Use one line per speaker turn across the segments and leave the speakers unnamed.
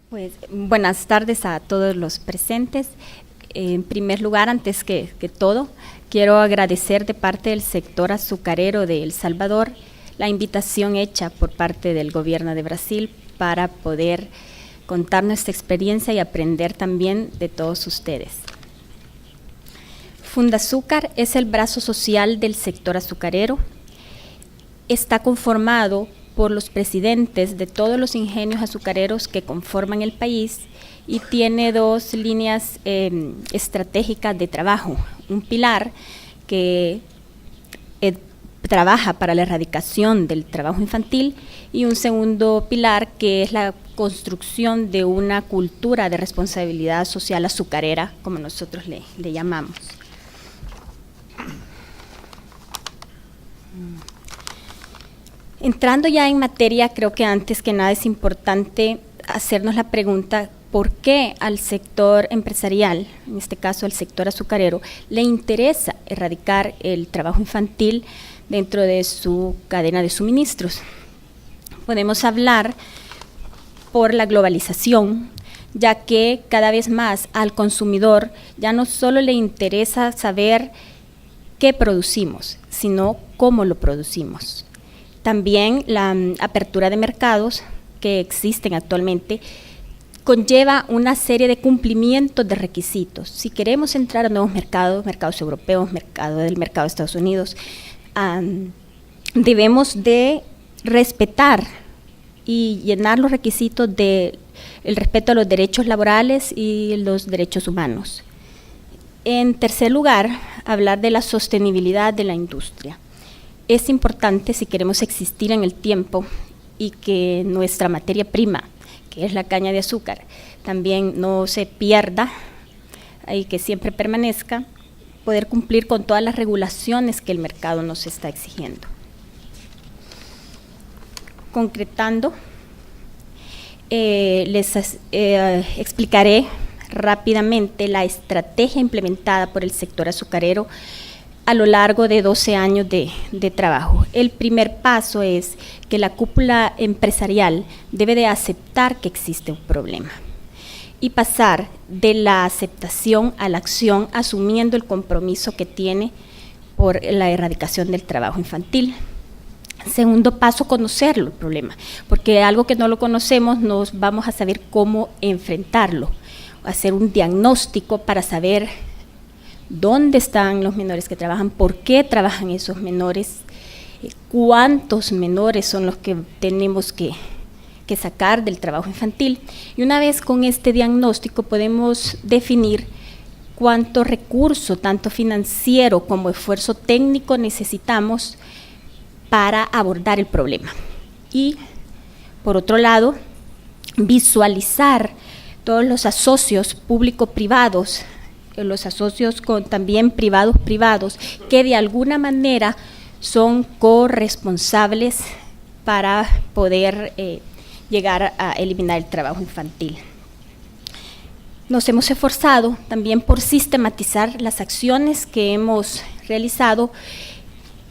Pues buenas tardes a todos los presentes. En primer lugar, antes que todo, quiero agradecer de parte del sector azucarero de El Salvador la invitación hecha por parte del gobierno de Brasil para poder contar nuestra experiencia y aprender también de todos ustedes. Fundazúcar es el brazo social del sector azucarero. Está conformado por los presidentes de todos los ingenios azucareros que conforman el país y tiene dos líneas estratégicas de trabajo. Un pilar que trabaja para la erradicación del trabajo infantil y un segundo pilar que es la construcción de una cultura de responsabilidad social azucarera, como nosotros le llamamos. Entrando ya en materia, creo que antes que nada es importante hacernos la pregunta ¿por qué al sector empresarial, en este caso al sector azucarero, le interesa erradicar el trabajo infantil dentro de su cadena de suministros? Podemos hablar por la globalización, ya que cada vez más al consumidor ya no solo le interesa saber qué producimos, sino cómo lo producimos. También la apertura de mercados que existen actualmente conlleva una serie de cumplimientos de requisitos. Si queremos entrar a nuevos mercados, mercados europeos, mercado de Estados Unidos, debemos de respetar y llenar los requisitos del respeto a los derechos laborales y los derechos humanos. En tercer lugar, hablar de la sostenibilidad de la industria. Es importante si queremos existir en el tiempo y que nuestra materia prima, que es la caña de azúcar, también no se pierda y que siempre permanezca, poder cumplir con todas las regulaciones que el mercado nos está exigiendo. Concretando, les explicaré rápidamente la estrategia implementada por el sector azucarero a lo largo de 12 años de trabajo. El primer paso es que la cúpula empresarial debe de aceptar que existe un problema y pasar de la aceptación a la acción asumiendo el compromiso que tiene por la erradicación del trabajo infantil. Segundo paso, conocerlo el problema, porque algo que no lo conocemos no vamos a saber cómo enfrentarlo, hacer un diagnóstico para saber dónde están los menores que trabajan, por qué trabajan esos menores, cuántos menores son los que tenemos que sacar del trabajo infantil. Y una vez con este diagnóstico podemos definir cuánto recurso, tanto financiero como esfuerzo técnico necesitamos para abordar el problema. Y por otro lado, visualizar todos los asocios público-privados, los asocios también privados, que de alguna manera son corresponsables para poder llegar a eliminar el trabajo infantil. Nos hemos esforzado también por sistematizar las acciones que hemos realizado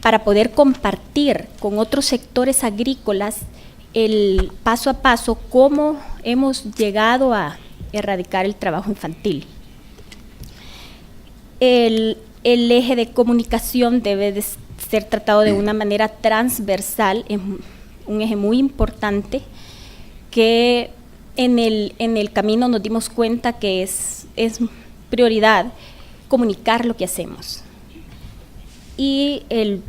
para poder compartir con otros sectores agrícolas el paso a paso cómo hemos llegado a erradicar el trabajo infantil. El eje de comunicación debe de ser tratado de una manera transversal, es un eje muy importante que en el camino nos dimos cuenta que es prioridad comunicar lo que hacemos. Y el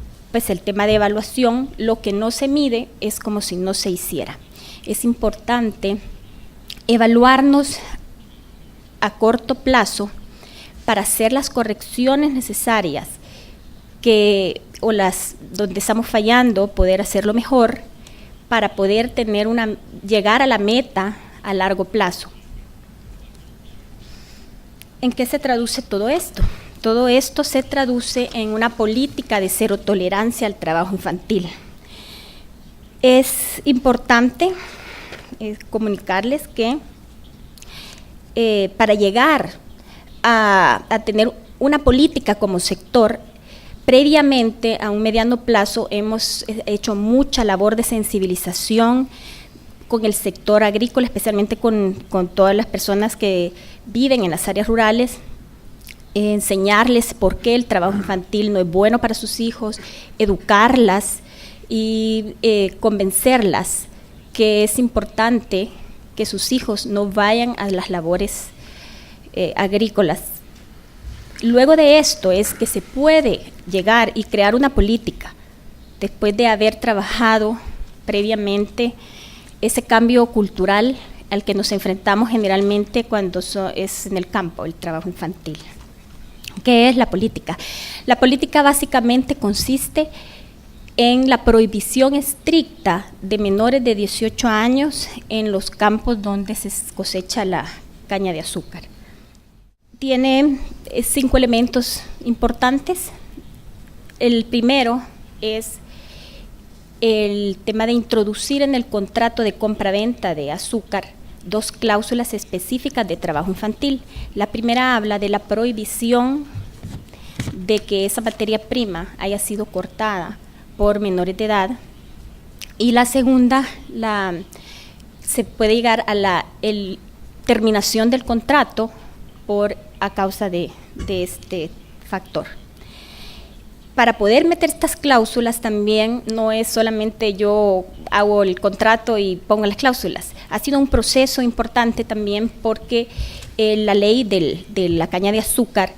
tema de evaluación, lo que no se mide es como si no se hiciera. Es importante evaluarnos a corto plazo para hacer las correcciones necesarias donde estamos fallando, poder hacerlo mejor para poder llegar a la meta a largo plazo. ¿En qué se traduce todo esto? Todo esto se traduce en una política de cero tolerancia al trabajo infantil. Es importante comunicarles que para llegar a tener una política como sector, previamente a un mediano plazo hemos hecho mucha labor de sensibilización con el sector agrícola, especialmente con todas las personas que viven en las áreas rurales, enseñarles por qué el trabajo infantil no es bueno para sus hijos, educarlas y convencerlas que es importante que sus hijos no vayan a las labores agrícolas. Luego de esto es que se puede llegar y crear una política, después de haber trabajado previamente ese cambio cultural al que nos enfrentamos generalmente cuando es en el campo, el trabajo infantil. ¿Qué es la política? La política básicamente consiste en la prohibición estricta de menores de 18 años en los campos donde se cosecha la caña de azúcar. Tiene 5 elementos importantes. El primero es el tema de introducir en el contrato de compra-venta de azúcar 2 cláusulas específicas de trabajo infantil. La primera habla de la prohibición de que esa materia prima haya sido cortada por menores de edad, y la segunda se puede llegar a la terminación del contrato a causa de este factor. Para poder meter estas cláusulas también no es solamente yo hago el contrato y pongo las cláusulas. Ha sido un proceso importante también porque la ley de la caña de azúcar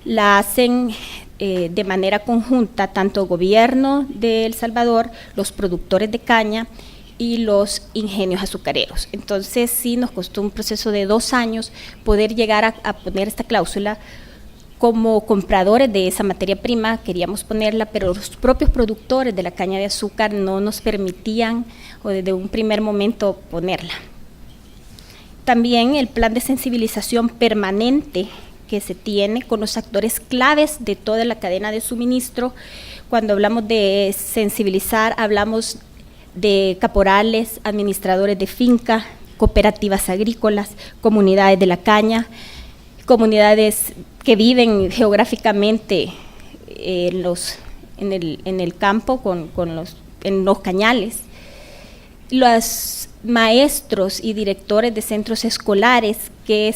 la hacen de manera conjunta tanto el gobierno de El Salvador, los productores de caña y los ingenios azucareros. Entonces sí nos costó un proceso de 2 años poder llegar a poner esta cláusula. Como compradores de esa materia prima queríamos ponerla, pero los propios productores de la caña de azúcar no nos permitían o desde un primer momento ponerla. También el plan de sensibilización permanente que se tiene con los actores claves de toda la cadena de suministro. Cuando hablamos de sensibilizar, hablamos de caporales, administradores de finca, cooperativas agrícolas, comunidades de la caña, comunidades que viven geográficamente en el campo en los cañales, los maestros y directores de centros escolares que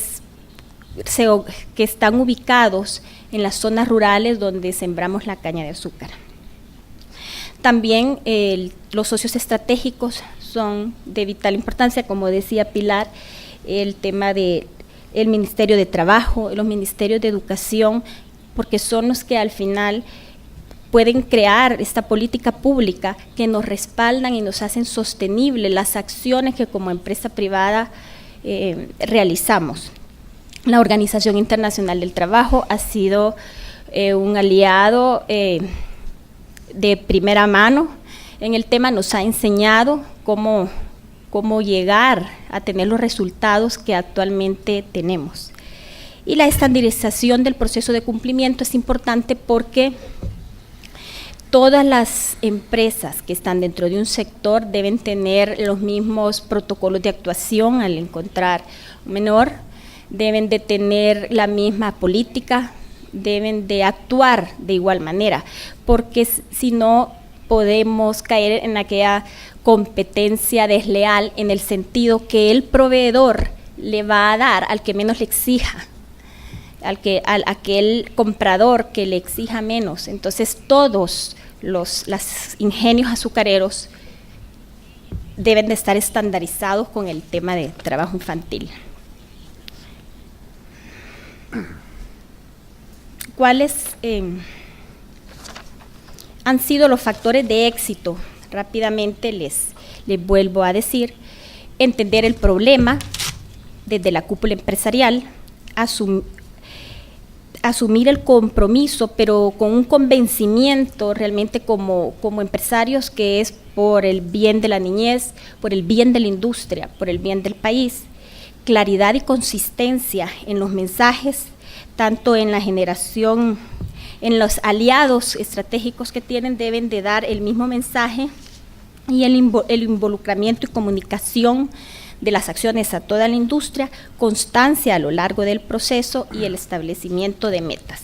están ubicados en las zonas rurales donde sembramos la caña de azúcar. También los socios estratégicos son de vital importancia, como decía Pilar, el tema de el Ministerio de Trabajo, los Ministerios de Educación, porque son los que al final pueden crear esta política pública que nos respaldan y nos hacen sostenibles las acciones que como empresa privada realizamos. La Organización Internacional del Trabajo ha sido un aliado de primera mano en el tema, nos ha enseñado cómo llegar a tener los resultados que actualmente tenemos. Y la estandarización del proceso de cumplimiento es importante porque todas las empresas que están dentro de un sector deben tener los mismos protocolos de actuación al encontrar un menor, deben de tener la misma política, deben de actuar de igual manera, porque si no podemos caer en aquella competencia desleal en el sentido que el proveedor le va a dar al que menos le exija, aquel comprador que le exija menos. Entonces todos los ingenios azucareros deben de estar estandarizados con el tema de trabajo infantil. ¿Cuáles han sido los factores de éxito? Rápidamente les vuelvo a decir: entender el problema desde la cúpula empresarial, asumir el compromiso, pero con un convencimiento realmente como empresarios, que es por el bien de la niñez, por el bien de la industria, por el bien del país. Claridad y consistencia en los mensajes, tanto en la generación, en los aliados estratégicos que tienen, deben de dar el mismo mensaje, y el involucramiento y comunicación de las acciones a toda la industria, constancia a lo largo del proceso y el establecimiento de metas.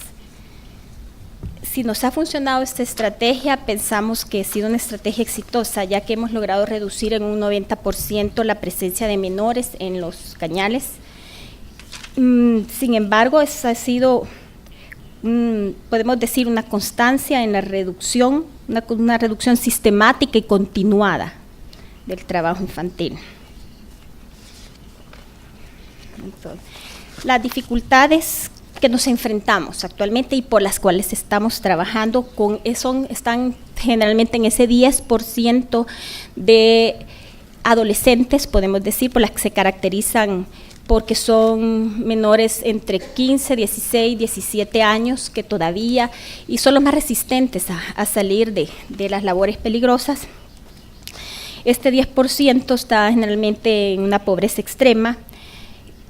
si nos ha funcionado esta estrategia, pensamos que ha sido una estrategia exitosa, ya que hemos logrado reducir en un 90% la presencia de menores en los cañales. Sin embargo, esa ha sido, podemos decir, una constancia en la reducción, una reducción sistemática y continuada del trabajo infantil. Entonces, las dificultades que nos enfrentamos actualmente y por las cuales estamos trabajando están generalmente en ese 10% de adolescentes, podemos decir, por las que se caracterizan porque son menores entre 15, 16, 17 años que todavía, y son los más resistentes a salir de las labores peligrosas. Este 10% está generalmente en una pobreza extrema,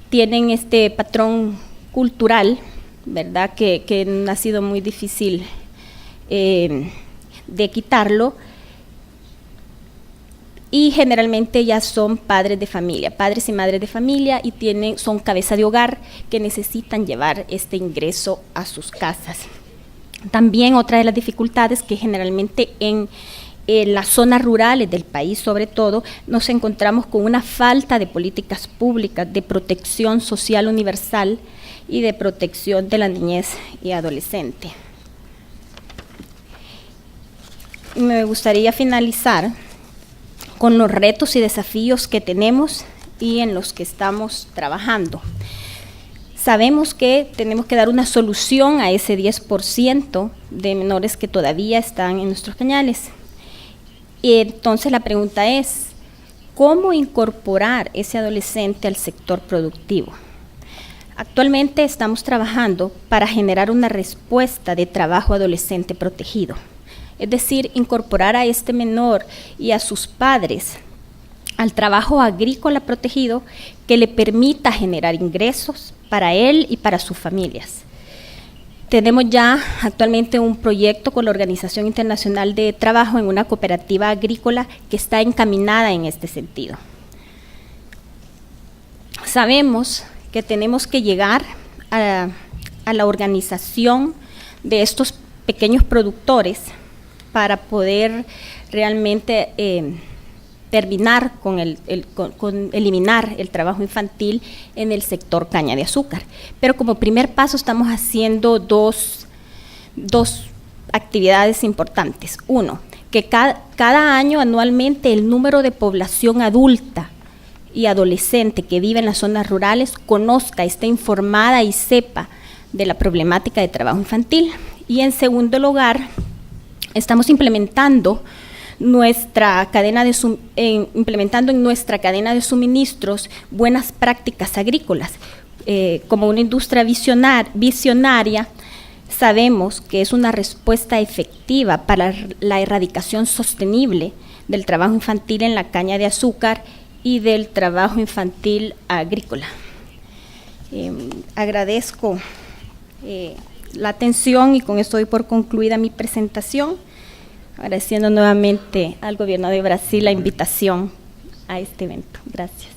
tienen este patrón cultural, ¿verdad?, que ha sido muy difícil de quitarlo, y generalmente ya son padres de familia, padres y madres de familia, y son cabeza de hogar que necesitan llevar este ingreso a sus casas. También otra de las dificultades que generalmente en las zonas rurales del país, sobre todo, nos encontramos con una falta de políticas públicas de protección social universal y de protección de la niñez y adolescente. Me gustaría finalizar con los retos y desafíos que tenemos y en los que estamos trabajando. Sabemos que tenemos que dar una solución a ese 10% de menores que todavía están en nuestros cañales. Y entonces la pregunta es, ¿cómo incorporar ese adolescente al sector productivo? Actualmente estamos trabajando para generar una respuesta de trabajo adolescente protegido, es decir, incorporar a este menor y a sus padres al trabajo agrícola protegido que le permita generar ingresos para él y para sus familias. Tenemos ya actualmente un proyecto con la Organización Internacional de Trabajo en una cooperativa agrícola que está encaminada en este sentido. Sabemos que tenemos que llegar a la organización de estos pequeños productores para poder realmente terminar con eliminar el trabajo infantil en el sector caña de azúcar. Pero como primer paso estamos haciendo dos actividades importantes. Uno, que cada año anualmente el número de población adulta y adolescente que vive en las zonas rurales conozca, esté informada y sepa de la problemática de trabajo infantil. Y en segundo lugar, estamos implementando en nuestra cadena de suministros buenas prácticas agrícolas. Como una industria visionaria, sabemos que es una respuesta efectiva para la erradicación sostenible del trabajo infantil en la caña de azúcar y del trabajo infantil agrícola. Agradezco la atención y con esto doy por concluida mi presentación, agradeciendo nuevamente al Gobierno de Brasil la invitación a este evento. Gracias.